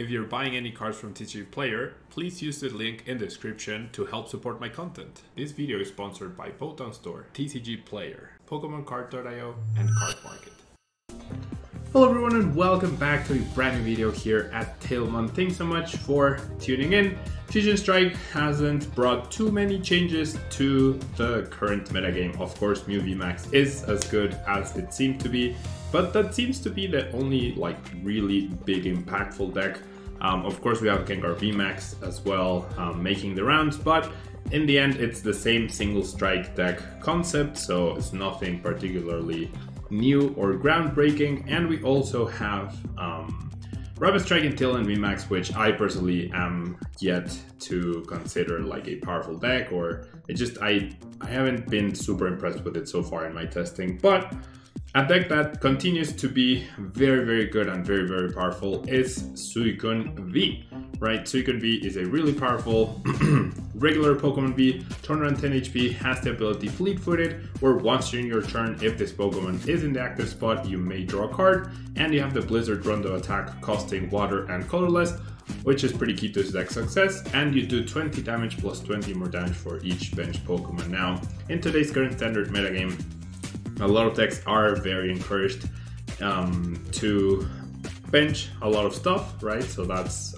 If you're buying any cards from TCG Player, please use the link in the description to help support my content. This video is sponsored by Pokemon Store, TCG Player, PokemonCard.io, and Card Market. Hello everyone and welcome back to a brand new video here at Tillman. Thanks so much for tuning in. Fusion Strike hasn't brought too many changes to the current metagame. Of course, Mew VMAX is as good as it seemed to be, but that seems to be the only really big impactful deck. Of course, we have Gengar VMAX as well making the rounds, but in the end it's the same single strike deck concept, so it's nothing particularly new or groundbreaking. And we also have Rapid Strike and Tillman VMAX, which I personally am yet to consider like a powerful deck, or I haven't been super impressed with it so far in my testing. But a deck that continues to be very good and very powerful is SUICUNE V, right? SUICUNE V is a really powerful regular Pokemon V, 210 HP, has the ability Fleet-Footed, where once during your turn, if this Pokemon is in the active spot, you may draw a card, and you have the Blizzard Rondo attack costing water and colorless, which is pretty key to this deck's success, and you do 20 damage plus 20 more damage for each bench Pokemon. Now, in today's current standard metagame, a lot of decks are very encouraged to bench a lot of stuff, right? So that's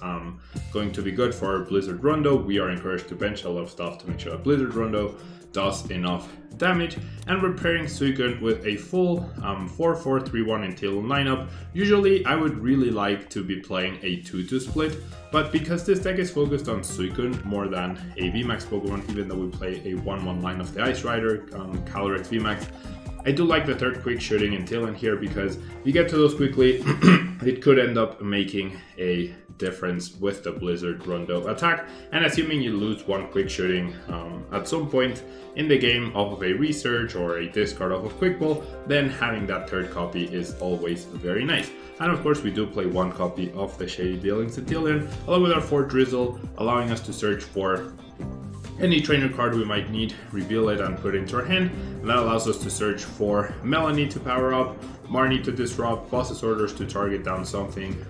going to be good for Blizzard Rondo. We are encouraged to bench a lot of stuff to make sure that Blizzard Rondo does enough damage. And we're pairing SUICUNE with a full 4-4-3-1 in Tillman lineup. Usually I would really like to be playing a 2-2 split, but because this deck is focused on SUICUNE more than a VMAX Pokemon, even though we play a 1-1 line of the Ice Rider, Calyrex VMAX, I do like the third quick shooting in Tillman here, because if you get to those quickly, it could end up making a difference with the Blizzard Rondo attack. And assuming you lose one quick shooting at some point in the game off of a research or a discard off of Quick Ball, then having that third copy is always very nice. And of course, we do play one copy of the Shady Dealings in Tillman, along with our 4 Drizzle, allowing us to search for any trainer card we might need, reveal it and put it into our hand, and that allows us to search for Melanie to power up, Marnie to disrupt, Boss's Orders to target down something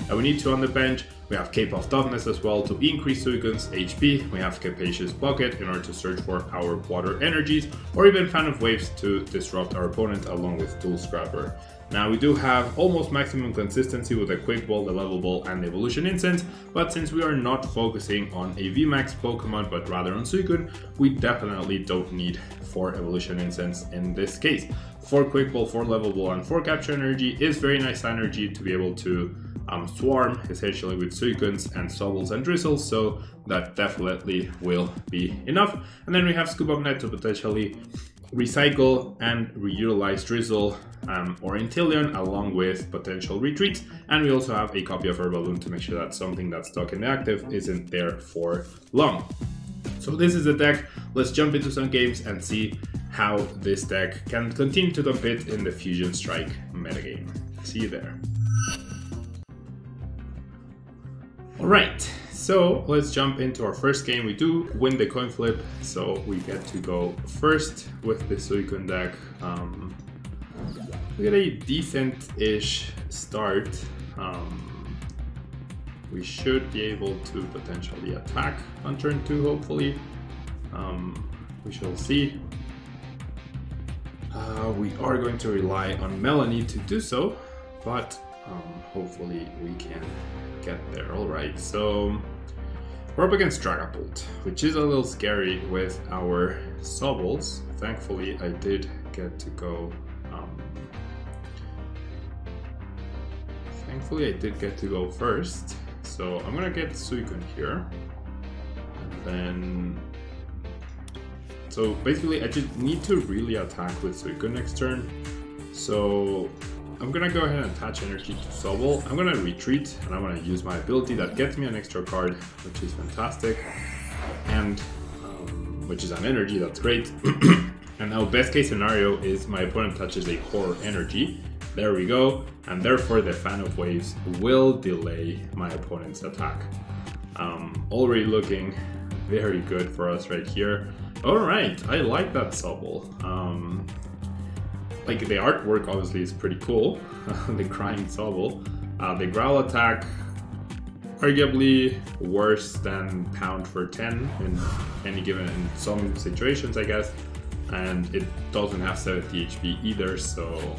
that we need to on the bench. We have Cape of Toughness as well to increase SUICUNE's HP. We have Capacious Bucket in order to search for our water energies, or even Fan of Waves to disrupt our opponent along with Tool Scrapper. Now we do have almost maximum consistency with the Quick Ball, the Level Ball, and the Evolution Incense, but since we are not focusing on a VMAX Pokemon but rather on SUICUNE, we definitely don't need 4 Evolution Incense in this case. 4 Quick Ball, 4 Level Ball, and 4 Capture Energy is very nice energy to be able to swarm essentially with SUICUNEs and Sobbles and Drizzles, so that definitely will be enough. And then we have Scoop Up Net to potentially recycle and reutilize Drizzle or Inteleon along with potential retreats, and we also have a copy of Herballoon to make sure that something that's stuck in the active isn't there for long. So this is the deck. Let's jump into some games and see how this deck can continue to compete in the Fusion Strike metagame. See you there. Alright, so let's jump into our first game. We do win the coin flip, so we get to go first with the SUICUNE deck. We get a decent-ish start. We should be able to potentially attack on turn 2, hopefully. We shall see. We are going to rely on Melanie to do so, but hopefully we can get there. Alright, so we're up against Dragapult, which is a little scary with our Sobbles. Thankfully, I did get to go. First, so I'm gonna get SUICUNE here, and then so basically I just need to really attack with SUICUNE next turn. So I'm gonna go ahead and attach energy to Sobble. I'm gonna retreat, and I'm gonna use my ability that gets me an extra card, which is fantastic, and which is an energy. That's great. And now best case scenario is my opponent touches a core energy. There we go, and therefore the Fan of Waves will delay my opponent's attack. Already looking very good for us right here. Alright, I like that Sobble. Like, the artwork obviously is pretty cool. The Crying Sobble. The Growl attack arguably worse than pound for 10 in any given, in some situations, I guess. And it doesn't have 70 HP either, so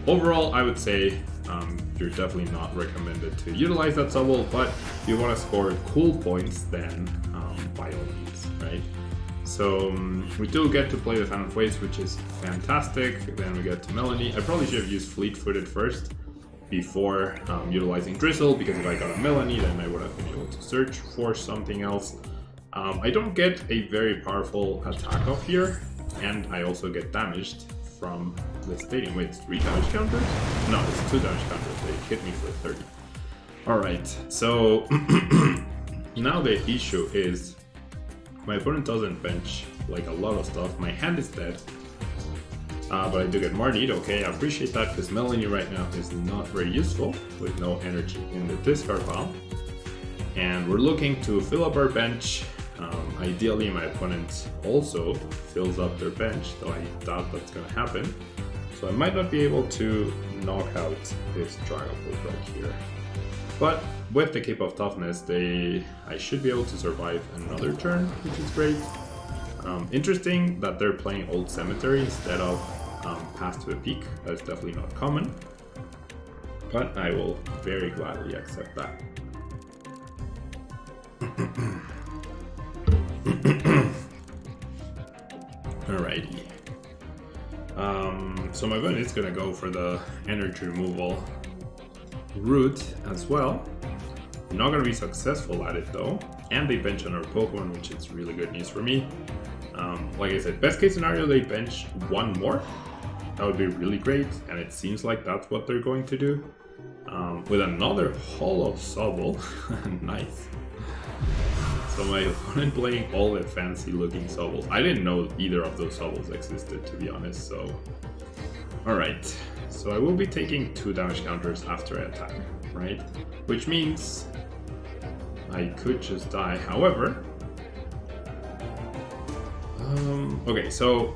overall I would say you're definitely not recommended to utilize that Sobble, but if you want to score cool points, then by all means, right? So we do get to play the Fan of Waves, which is fantastic. Then we get to Melanie. I probably should have used Fleet-Footed first before utilizing Drizzle, because if I got a Melanie, then I would have been able to search for something else. I don't get a very powerful attack off here, and I also get damaged from the stadium. Wait, it's 3 damage counters? No, it's 2 damage counters. They hit me for 30. Alright, so now the issue is my opponent doesn't bench like a lot of stuff. My hand is dead, but I do get Marnied. Okay, I appreciate that, because Melanie right now is not very useful with no energy in the discard pile. And we're looking to fill up our bench. Ideally, my opponent also fills up their bench, though I doubt that's going to happen. So I might not be able to knock out this Dragapult right here. But with the Cape of Toughness, I should be able to survive another turn, which is great. Interesting that they're playing Old Cemetery instead of Pass to a Peak. That's definitely not common, but I will very gladly accept that. Alrighty. So my opponent is gonna go for the energy removal route as well. Not gonna be successful at it though, and they bench another Pokemon, which is really good news for me. Like I said, best case scenario, they bench one more. That would be really great, and it seems like that's what they're going to do. With another Hollow Sobble. Nice. So my opponent playing all the fancy looking Sobbles. I didn't know either of those Sobbles existed, to be honest, so... Alright, so I will be taking 2 damage counters after I attack, right? Which means I could just die. However... okay, so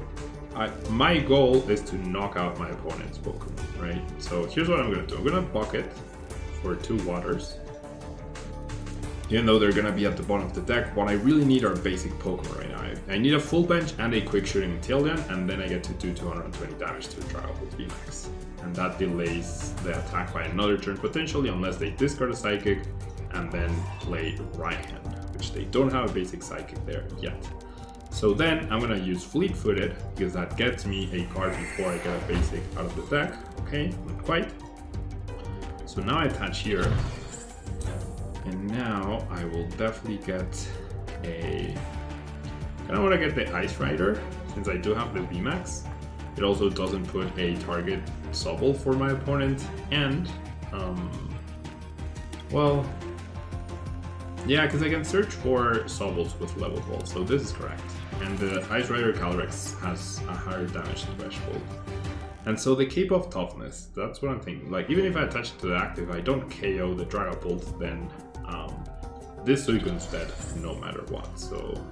my goal is to knock out my opponent's Pokemon, right? So here's what I'm gonna do. I'm gonna bucket for 2 waters. Even though they're gonna be at the bottom of the deck, what I really need are basic Pokemon right now. I need a full bench and a quick shooting Inteleon, and then I get to do 220 damage to a Dragapult VMAX. And that delays the attack by another turn potentially, unless they discard a Psychic and then play Raihan, which they don't have a basic Psychic there yet. So then I'm gonna use Fleet-Footed, because that gets me a card before I get a basic out of the deck. Okay, not quite. So now I attach here. And now I will definitely get a... I kind of want to get the Ice Rider, since I do have the VMAX. It also doesn't put a target Sobble for my opponent, and... well... yeah, because I can search for Sobbles with level ball, so this is correct. And the Ice Rider Calyrex has a higher damage threshold. And so the Cape of Toughness, that's what I'm thinking. Like, even if I attach it to the active, I don't KO the Dragapult, then this SUICUNE's dead no matter what. So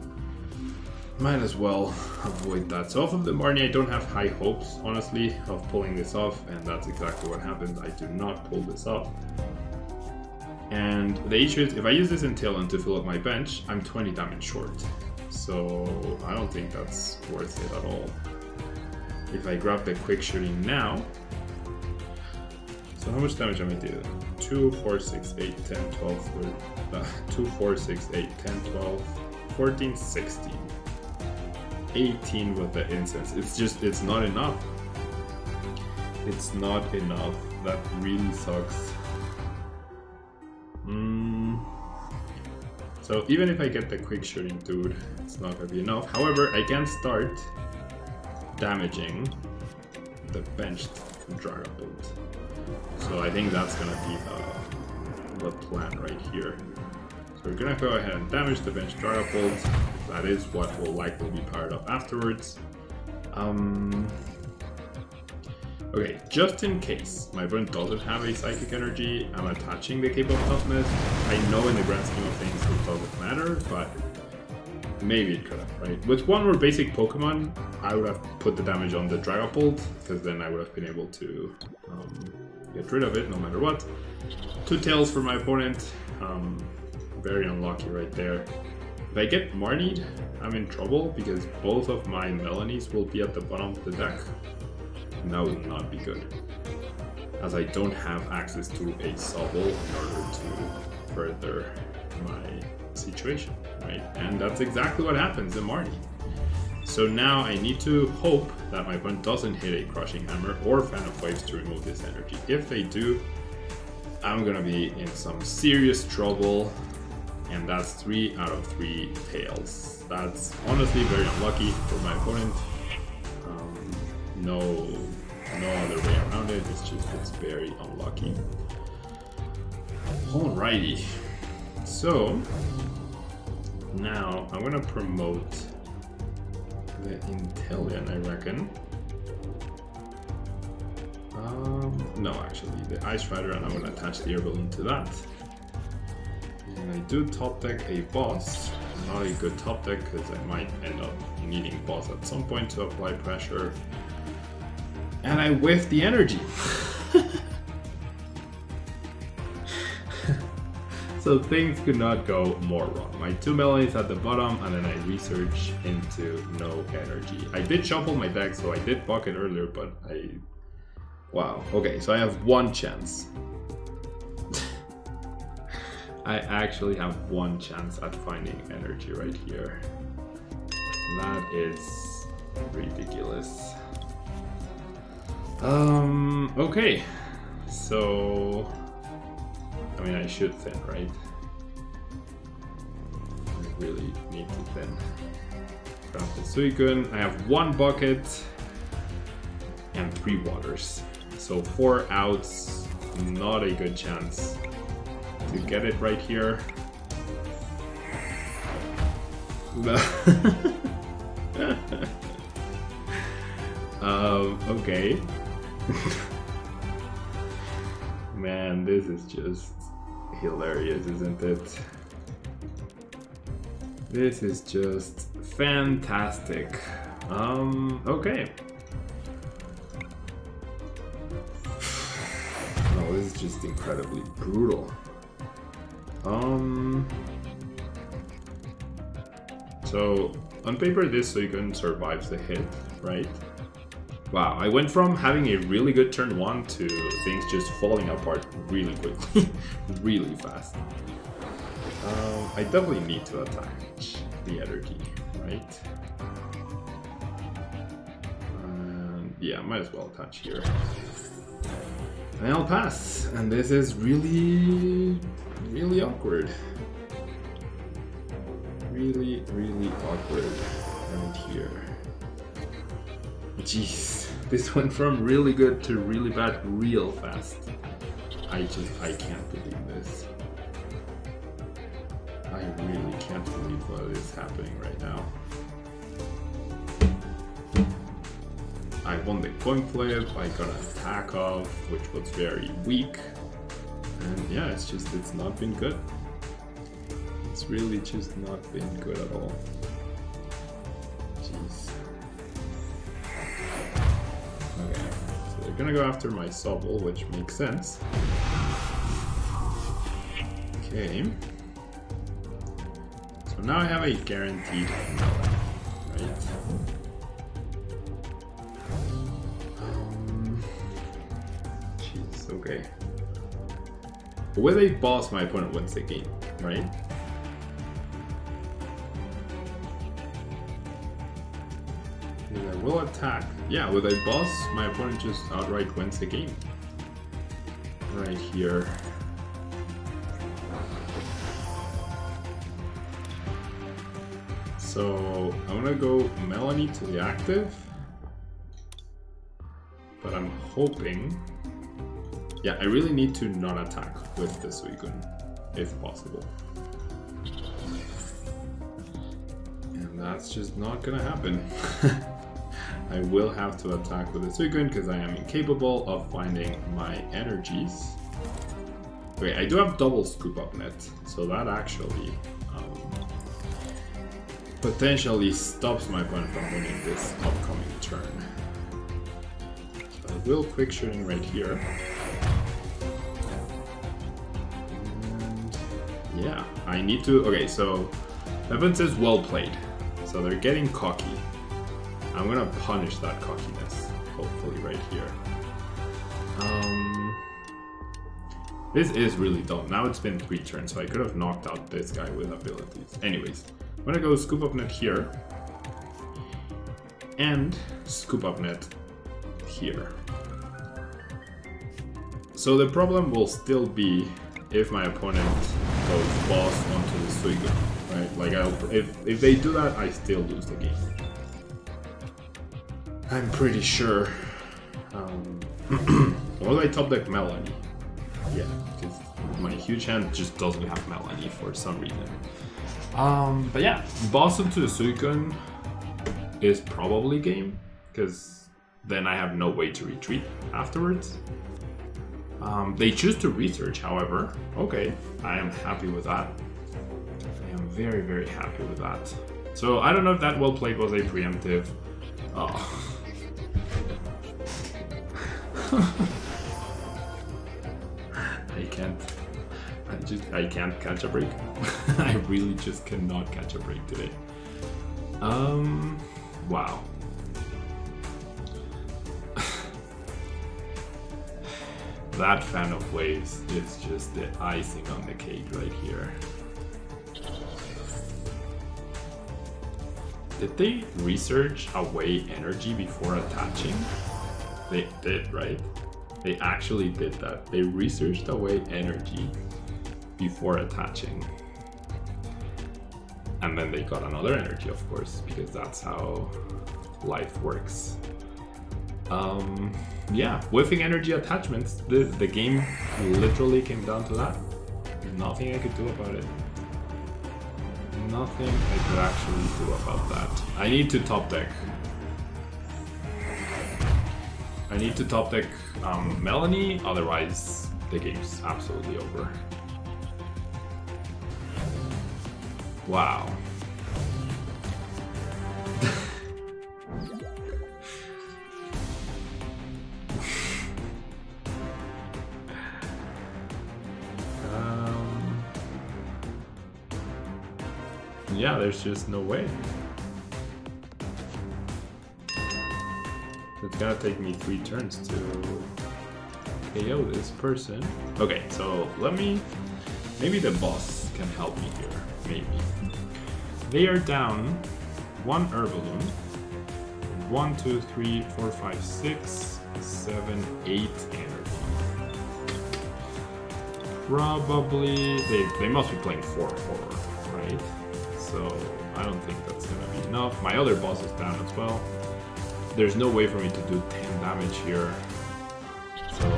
might as well avoid that. So off of the Marnie, I don't have high hopes, honestly, of pulling this off, and that's exactly what happened. I do not pull this off. And the issue is, if I use this Inteleon to fill up my bench, I'm 20 damage short. So I don't think that's worth it at all. If I grab the quick shooting now, so how much damage am I doing? 2, 4, 6, 8, 10, 12, 13, 2, 4, 6, 8, 10, 12, 14, 16, 18 with the incense. It's not enough. It's not enough. That really sucks. So even if I get the quick shooting, dude, it's not gonna be enough. However, I can start damaging the benched Dragapult. So I think that's gonna be the plan right here. So we're gonna go ahead and damage the benched Dragapult. That is what will likely be powered up afterwards. Okay, just in case my opponent doesn't have a Psychic Energy, I'm attaching the Cape of Toughness. I know in the grand scheme of things it doesn't matter, but maybe it could have, right? With one more basic Pokemon, I would have put the damage on the Dragapult, because then I would have been able to get rid of it no matter what. 2 tails for my opponent. very unlucky right there. If I get Marnied, I'm in trouble because both of my Melanies will be at the bottom of the deck. And that would not be good, as I don't have access to a Sobble in order to further my situation, right? And that's exactly what happens in Marnie. So now I need to hope that my opponent doesn't hit a Crushing Hammer or Fan of Waves to remove this energy. If they do, I'm gonna be in some serious trouble, and that's 3 out of 3 tails. That's honestly very unlucky for my opponent. No other way around it. It's very unlucky. Alrighty. So now I'm gonna promote the Inteleon, I reckon. No, actually, the Ice Rider, and I'm gonna attach the Air Balloon to that. And I do top deck a boss. Not a good top deck because I might end up needing boss at some point to apply pressure. And I whiff the energy. So things could not go more wrong. My 2 Melanies at the bottom, and then I research into no energy. I did shuffle my deck, so I did bucket earlier, but wow. Okay, so I have 1 chance. I actually have 1 chance at finding energy right here. That is ridiculous. Okay, so I mean, I should thin, right? I really need to thin. Grab the Suicune. I have 1 bucket and 3 waters, so 4 outs. Not a good chance to get it right here. Okay. Man, this is just hilarious, isn't it? This is just fantastic. Okay. Oh, this is just incredibly brutal. So on paper, this Suicune survives the hit, right? Wow, I went from having a really good turn 1 to things just falling apart really quickly, really fast. I definitely need to attack the energy, right? Yeah, might as well attach here. And I'll pass, and this is really, really awkward. Really, really awkward right here. Jeez, this went from really good to really bad real fast. I can't believe this. I really can't believe what is happening right now. I won the coin flip, I got an attack off, which was very weak. And yeah, it's not been good. It's really just not been good at all. Jeez. Okay, so they're gonna go after my Sobble, which makes sense. Okay. So now I have a guaranteed melon, right? Jeez, okay. With a boss, my opponent wins the game, right? I will attack. Yeah, with a boss, my opponent just outright wins the game. Right here. So I'm gonna go Melanie to the active. But I'm hoping... Yeah, I really need to not attack with the Suicune, if possible. And that's just not gonna happen. I will have to attack with the Suicune because I am incapable of finding my energies. Okay, I do have double Scoop Up Net, so that actually potentially stops my opponent from winning this upcoming turn. So I will Quick Shooting right here. And yeah, I need to... Okay, so Evan says well played. So they're getting cocky. I'm gonna punish that cockiness, hopefully right here. This is really dumb. Now it's been 3 turns, so I could have knocked out this guy with abilities. Anyways, I'm gonna go Scoop Up Net here. And Scoop Up Net here. So the problem will still be if my opponent goes boss onto the Suicune, right? Like, if they do that, I still lose the game. I'm pretty sure. Or I top deck Melanie. Yeah, because my huge hand just doesn't have Melanie for some reason. But yeah, boss into the Suicune is probably game, because then I have no way to retreat afterwards. They choose to research, however. Okay, I am happy with that. I am very, very happy with that. So I don't know if that well played was a preemptive. Oh. I can't catch a break. I really just cannot catch a break today. Wow. That fan of waves is just the icing on the cake right here. Did they research away energy before attaching? They did, right? They actually did that. They researched away energy before attaching. And then they got another energy, of course, because that's how life works. Yeah, whiffing energy attachments. The game literally came down to that. Nothing I could do about it. Nothing I could actually do about that. I need to top deck. I need to top deck Melanie, otherwise the game's absolutely over. Wow. Yeah, there's just no way. It's gonna take me 3 turns to KO this person. Okay, so maybe the boss can help me here, maybe. They are down 1 Herballoon. 1, 2, 3, 4, 5, 6, 7, 8 energy. Probably, they must be playing 4 horror, right? So I don't think that's gonna be enough. My other boss is down as well. There's no way for me to do 10 damage here. So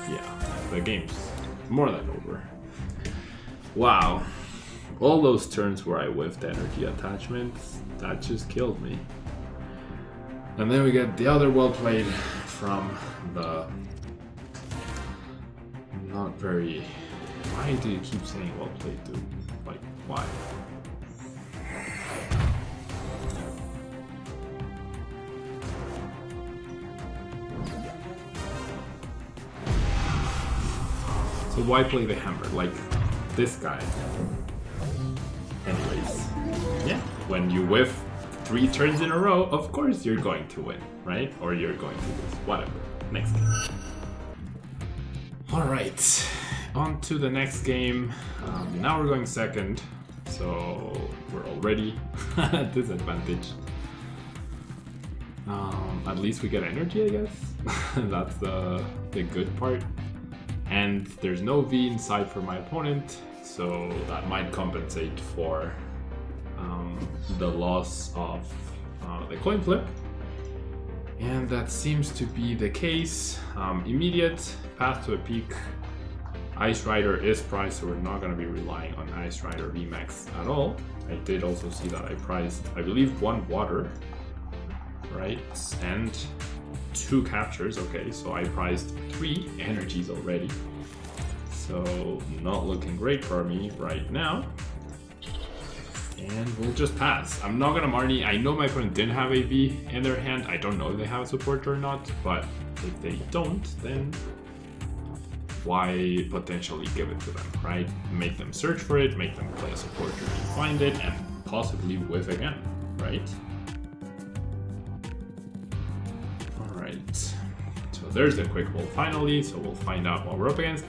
yeah, the game's more than over. Wow. All those turns where I whiffed energy attachments, that just killed me. And then we get the other well played from the not very... Why do you keep saying well played, dude? Like, why? So why play the hammer? Like this guy. Anyways, yeah, when you whiff 3 turns in a row, of course you're going to win, right? Or you're going to lose, whatever. Next game. Alright, on to the next game. Now we're going second, so we're already at a disadvantage. At least we get energy, I guess. That's the good part. And there's no V inside for my opponent, so that might compensate for the loss of the coin flip. And that seems to be the case. Immediate path to a peak. Ice Rider is priced, so we're not going to be relying on Ice Rider VMAX at all. I did also see that I priced, I believe, 1 water, right? And 2 captures. Okay, so I priced 3 energies already. So not looking great for me right now. And we'll just pass. I'm not gonna Marnie. I know my opponent didn't have a V in their hand. I don't know if they have a support or not, but if they don't, then why potentially give it to them, right? Make them search for it, make them play a supporter to find it, and possibly whiff again, right? Alright, so there's the quick ball finally, so we'll find out what we're up against.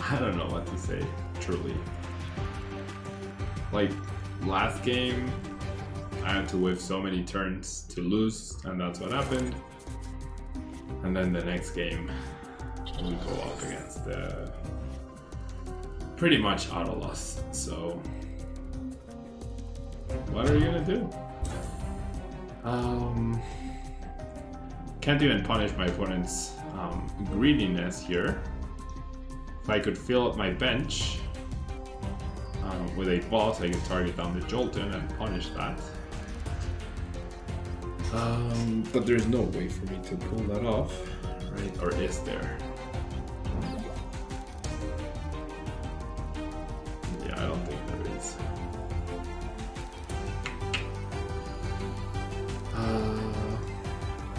I don't know what to say, truly. Like, last game, I had to whiff so many turns to lose, and that's what happened. And then the next game, we go up against the pretty much auto loss. So, what are you gonna do? Can't even punish my opponent's greediness here. If I could fill up my bench with a boss, I could target down the Jolton and punish that. But there's no way for me to pull that off, right? Or is there? Yeah, I don't think there is.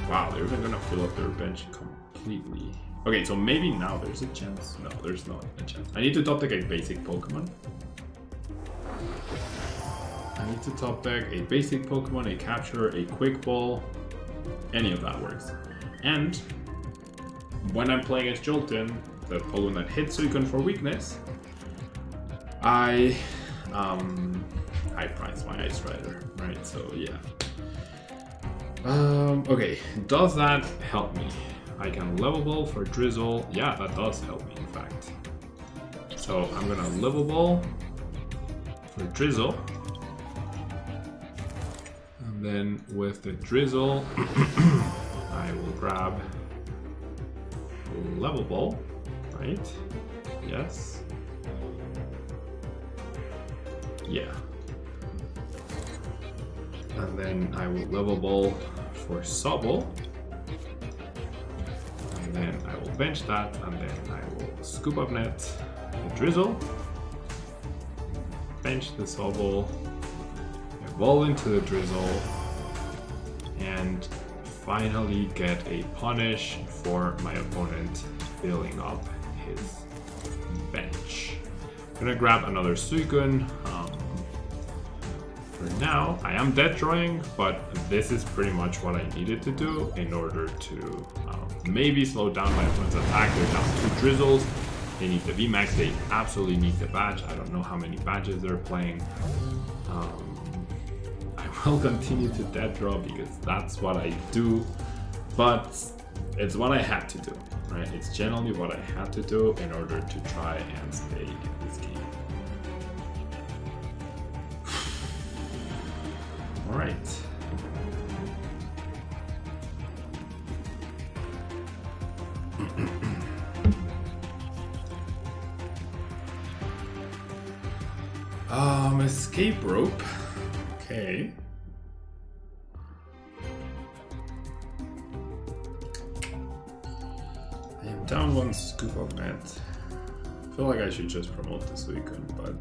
Wow, they're even gonna fill up their bench completely. Okay, so maybe now there's a chance. No, there's not a chance. I need to top deck a basic Pokemon. I need to top deck a basic Pokemon, a capture, a quick ball. Any of that works. And when I'm playing as Jolton, the Pokemon that hits SUICUNE for weakness, I price my Ice Rider, right? So yeah. Okay, does that help me? I can level ball for Drizzle. Yeah, that does help me, in fact. So I'm gonna level ball for Drizzle. And then with the Drizzle, I will grab level ball, right? Yes. Yeah. And then I will level ball for Sobble. And then I will bench that, and then I will scoop up net the Drizzle, bench the Sobble, evolve into the Drizzle, and finally get a punish for my opponent filling up his bench. I'm gonna grab another SUICUNE. For now, I am dead drawing, but this is pretty much what I needed to do in order to maybe slow down my opponent's attack. They're down 2 Drizzles. They need the VMAX. They absolutely need the badge. I don't know how many badges they're playing. I will continue to dead draw because that's what I do, but it's what I had to do, right? It's generally what I had to do in order to try and stay in this game. All right. Escape rope. Okay. I am down 1 scoop of net. I feel like I should just promote this weekend, but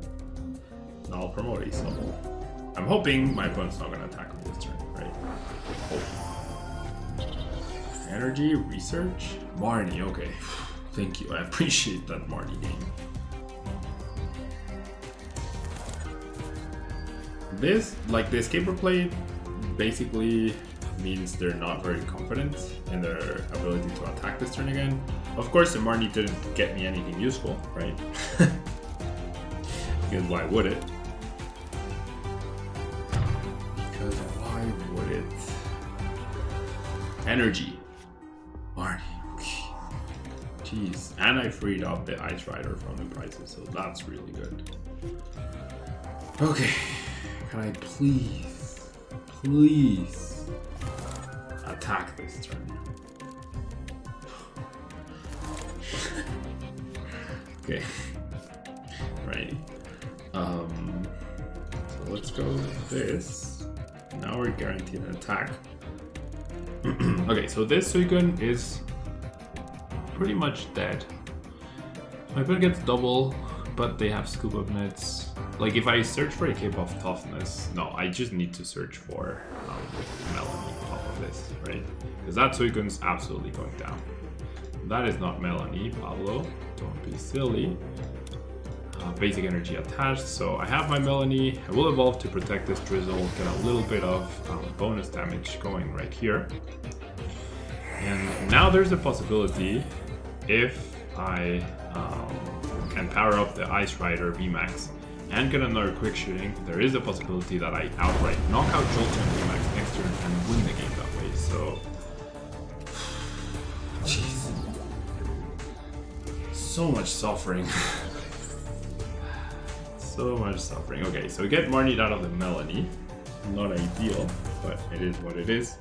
I'll promote a Sobble. I'm hoping my opponent's not gonna attack me this turn, right? Hope. Energy, research, Marnie, okay. Thank you, I appreciate that Marnie name. This, like the escape replay, basically means they're not very confident in their ability to attack this turn again. Of course, the Marnie didn't get me anything useful, right? Because why would it? Because why would it? Energy. Marnie. Jeez. And I freed up the Ice Rider from the prizes, so that's really good. Okay. Can I please attack this turn? Okay. Right. So let's go with this. now we're guaranteed an attack. Okay, so this Suicune is pretty much dead. My opponent gets double, but they have scoop up nets. Like if I search for a cape of toughness, no, I just need to search for Melanie off of this, right? Because that Suicune's absolutely going down. That is not Melanie, Pablo. Don't be silly. Basic energy attached, so I have my Melanie. I will evolve to protect this Drizzle, get a little bit of bonus damage going right here. And now there's a possibility, if I can power up the Ice Rider VMAX and get another quick shooting, there is a possibility that I outright knock out Jolteon VMAX next turn and win the game that way, so... Jeez. So much suffering. So much suffering. Okay, so get Marnied out of the Melanie. Not ideal, but it is what it is.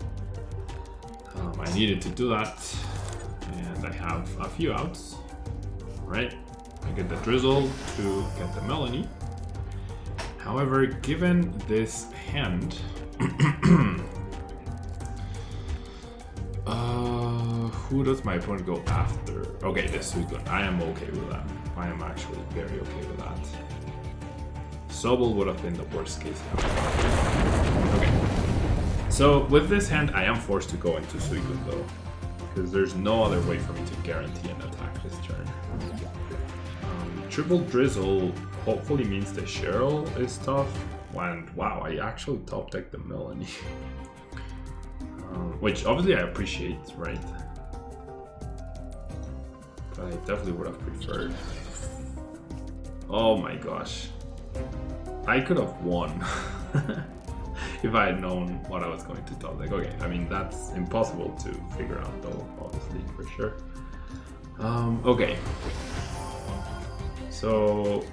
I needed to do that, and I have a few outs. Right, I get the Drizzle to get the Melanie. However, given this hand, who does my opponent go after? Okay, this Suicune. I am okay with that. I am actually very okay with that. Sobble would have been the worst case. Okay. So with this hand, I am forced to go into Suicune though, because there's no other way for me to guarantee an attack this turn. Triple Drizzle hopefully means the Cheryl is tough. And wow, I actually top decked the Melanie. Which obviously I appreciate, right? But I definitely would have preferred. Oh my gosh. I could have won if I had known what I was going to top deck. Okay, I mean that's impossible to figure out though, obviously, for sure. Okay. So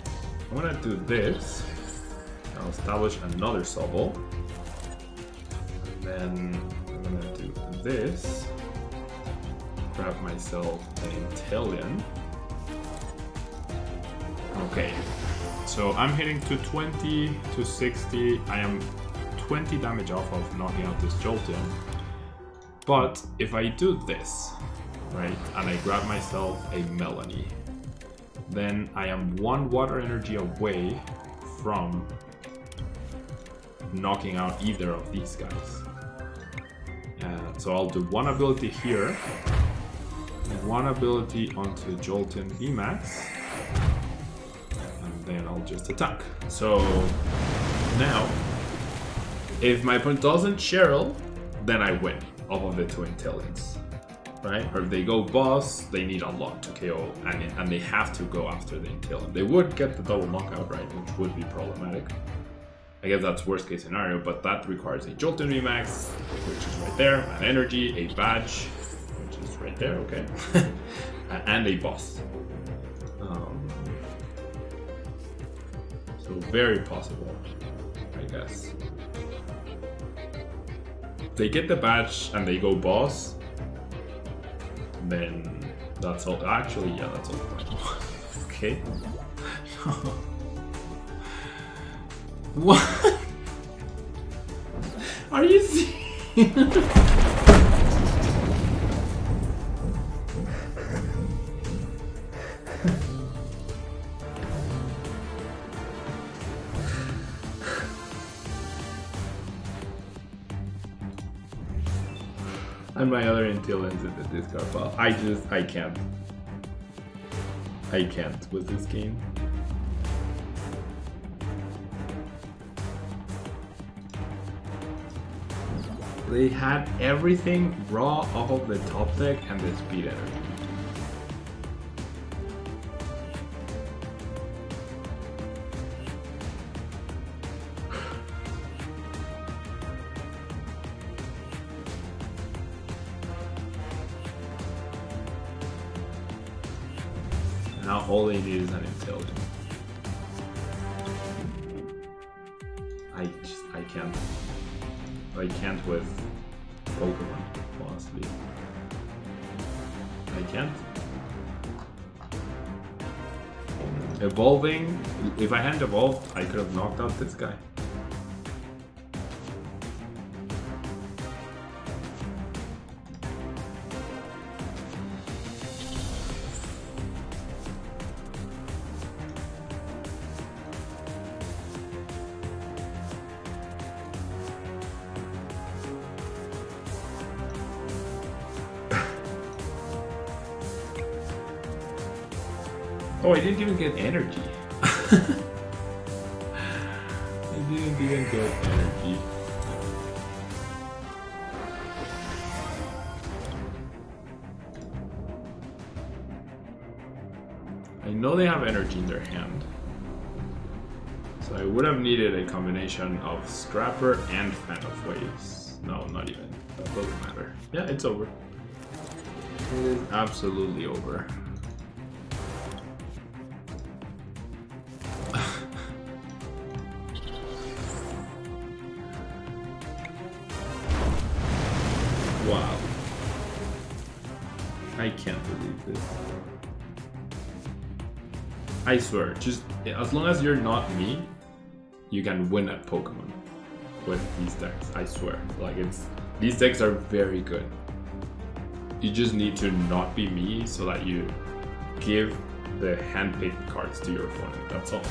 I'm gonna do this. I'll establish another Sobble. And then I'm gonna do this. Grab myself an Inteleon. Okay. So I'm hitting to 20 to 60. I am 20 damage off of knocking out this Jolteon. But if I do this, right, and I grab myself a Melanie, then I am 1 water energy away from knocking out either of these guys. So I'll do 1 ability here, 1 ability onto Jolteon VMAX, and then I'll just attack. So now, if my opponent doesn't Cheryl, then I win off of the 2 Inteleons. Right? Or if they go boss, they need a lot to KO, and they have to go after the Inteleon. They would get the double knockout, right, which would be problematic. I guess that's worst case scenario, but that requires a Jolteon VMAX, which is right there, an energy, a badge, which is right there, okay, and a boss. So very possible, I guess. If they get the badge and they go boss, then that's all. Actually, yeah, that's all. Okay. What? Are you serious? And my other Inteleon's in the discard pile. I can't. I can't with this game. They had everything raw off of the top deck and the speed energy. Now all they need is an Inteleon. I can't with Pokemon, honestly. I can't. Evolving, if I hadn't evolved, I could have knocked out this guy. Oh, I didn't even get energy. I didn't even get energy. I know they have energy in their hand. So I would have needed a combination of Scrapper and Fan of Waves. No, not even. That doesn't matter. Yeah, it's over. It is absolutely over. Wow. I can't believe this. I swear, just as long as you're not me, you can win at Pokemon with these decks. I swear. Like these decks are very good. You just need to not be me so that you give the hand-picked cards to your opponent. That's all.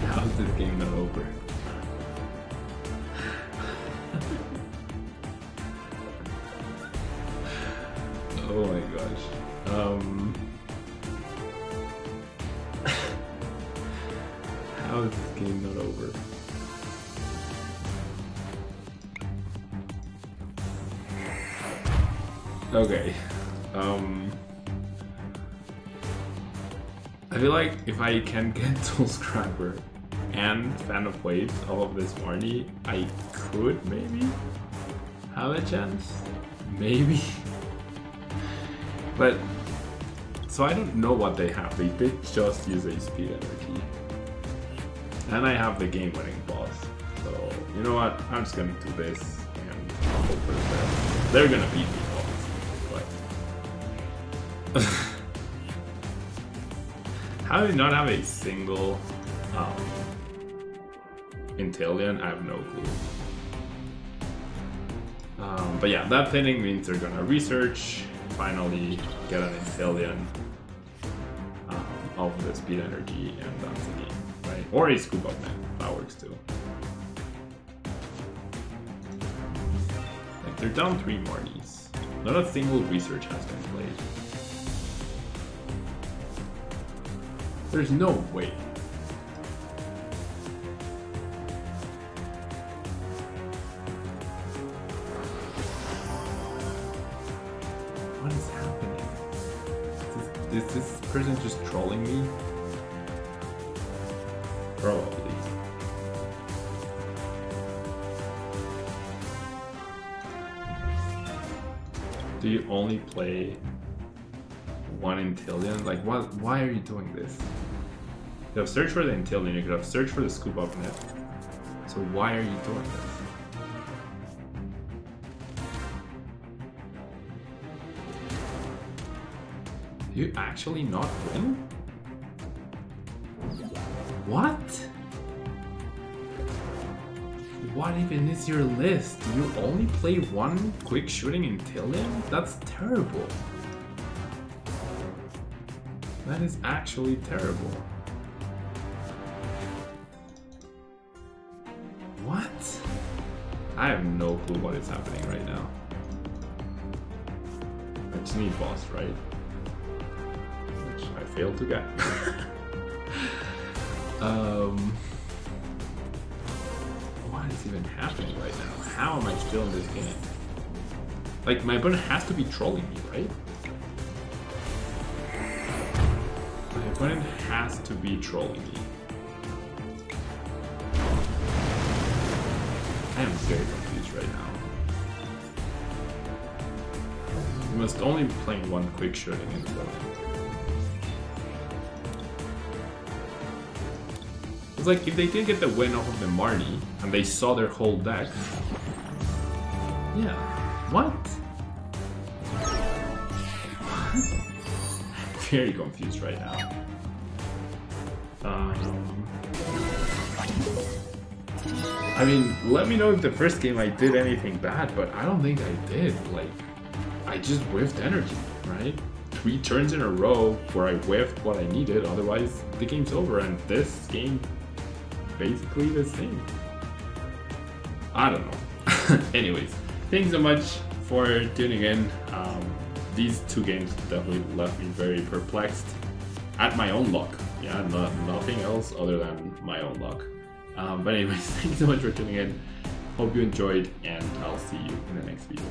How's this game not over? Oh my gosh. How is this game not over? Okay. I feel like if I can get Soul Scrapper and Fan of Waves off of this Marnie, I could maybe have a chance. Maybe. But, so I don't know what they have. They did just use a Speed Energy. And I have the game-winning boss. So, you know what? I'm just gonna do this and hope for the best. They're gonna beat me, obviously. But how do they not have a single Inteleon? I have no clue. But yeah, that thinning means they're gonna research, finally get an Inteleon of the Speed Energy, and that's the game, right? Or a Scoop Up Man, that works too. Like, they're down 3 Marnies. Not a single research has been played. There's no way. What is happening? Is this person just trolling me? Probably. Do you only play one Inteleon? Like, what? Why are you doing this? You have searched for the Inteleon, you could have searched for the Scoop Up Net. So why are you doing this? Do you actually not win? What? What even is your list? Do you only play one quick shooting Inteleon? That's terrible. That is actually terrible. What? I have no clue what is happening right now. I just need boss, right? Which I failed to get. What is even happening right now? How am I still in this game? Like, my opponent has to be trolling me, right? My opponent has to be trolling me. I am very confused right now. You must only be playing one quick shooting until then. It's like, if they did get the win off of the Marnie, and they saw their whole deck... Yeah. What? I'm very confused right now. I mean, let me know if the first game I did anything bad, but I don't think I did. Like, I just whiffed energy, right? 3 turns in a row where I whiffed what I needed, otherwise the game's over, and this game basically the same. I don't know. Anyways, thanks so much for tuning in. These 2 games definitely left me very perplexed at my own luck. Yeah, nothing else other than my own luck. But anyways, thanks so much for tuning in. Hope you enjoyed, and I'll see you in the next video.